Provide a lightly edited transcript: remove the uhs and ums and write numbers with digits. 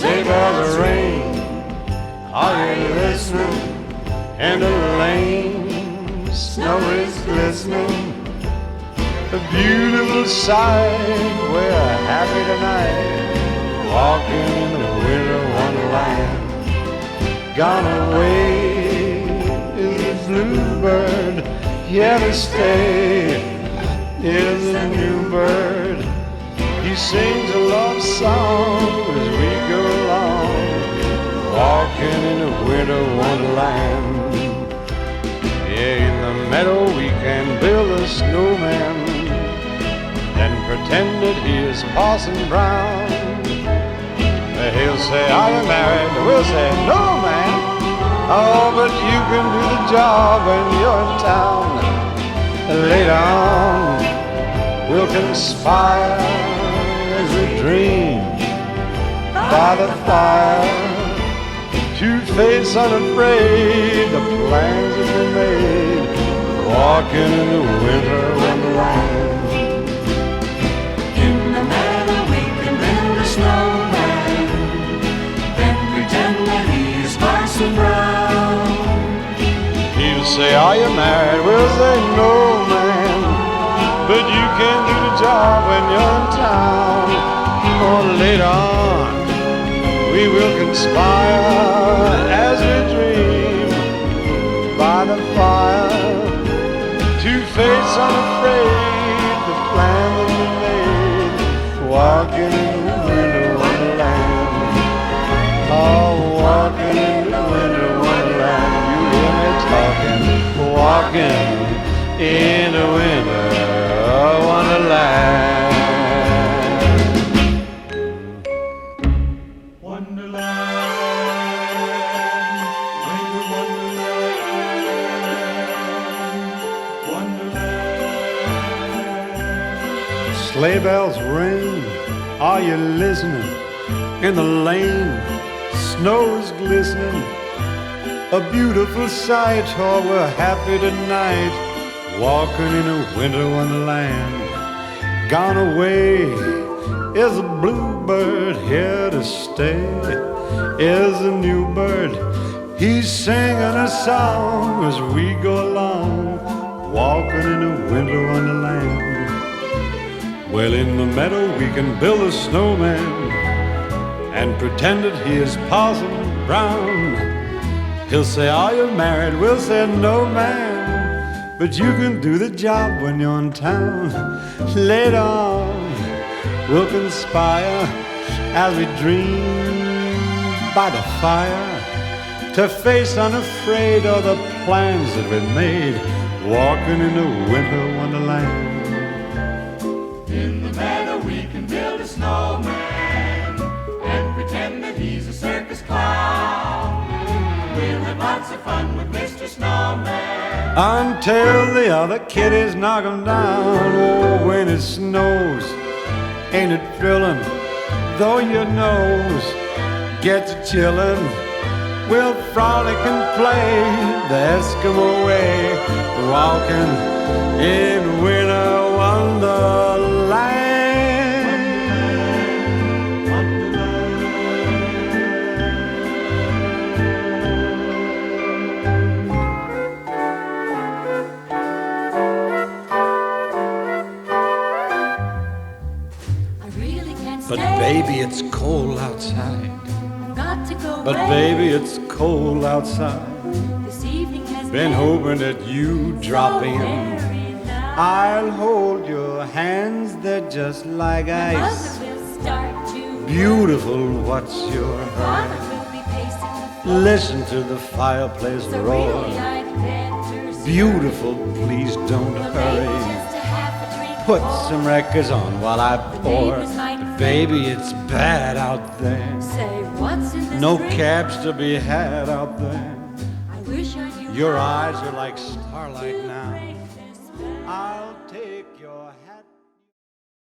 sleigh bells ring. Are you listening? In the lane, snow is glistening. A beautiful sight, we're happy tonight, walking in the winter wonderland. Gone away is the bluebird, here to stay is a new bird. He sings a love song as we go along, walking in a winter wonderland. Yeah, in the meadow we can build a snowman, then pretend that he is Parson Brown. He'll say, are you married? We'll say, no, man. Oh, but you can do the job when you're in town. Later on, we'll conspire as we dream by the fire, two-faced unafraid, the plans that we made, walking in the winter wonderland. In the meadow we can build a snowman, then pretend that he's Parson Brown. He'll say, are you married? We'll say, no, man, but you can do the job when you're in town. Or later on, we will conspire as we dream by the fire, two-faced unafraid, the plan that we made, walking in the winter wonderland. Oh, walking in the winter wonderland. You hear me talking, walking in the winter wonderland. Sleigh bells ring, are you listening? In the lane, snow is glistening. A beautiful sight, oh, we're happy tonight, walking in a winter wonderland. Gone away is a bluebird, here to stay is a new bird. He's singing a song as we go along, walking in a winter wonderland. Well, in the meadow we can build a snowman and pretend that he is Parson Brown. He'll say, are you married? We'll say, no, man, but you can do the job when you're in town. Later on, we'll conspire as we dream by the fire, to face unafraid all the plans that we made, walking in a winter wonderland. In the meadow we can build a snowman and pretend that he's a circus clown. We'll have lots of fun with Mr. Snowman until the other kiddies knock him down. Oh, when it snows, ain't it thrilling? Though your nose gets chillin', we'll frolic and play the Eskimo way, walking in winter wonderland. But baby, it's cold outside. Got to go But baby, it's cold outside. This evening has Been hoping that you drop in. I'll hold your hands, they're just like ice. will start to Beautiful, what's your hurry? will be pacing Listen to the fireplace the roar. really I'd better Beautiful, please don't hurry. just a half a drink Put more. some records on while I pour. neighbors might Baby, it's bad out there. Say what's in this No drink? cabs to be had out there. I wish I knew Your how eyes are like starlight to now. break this spell. I'll take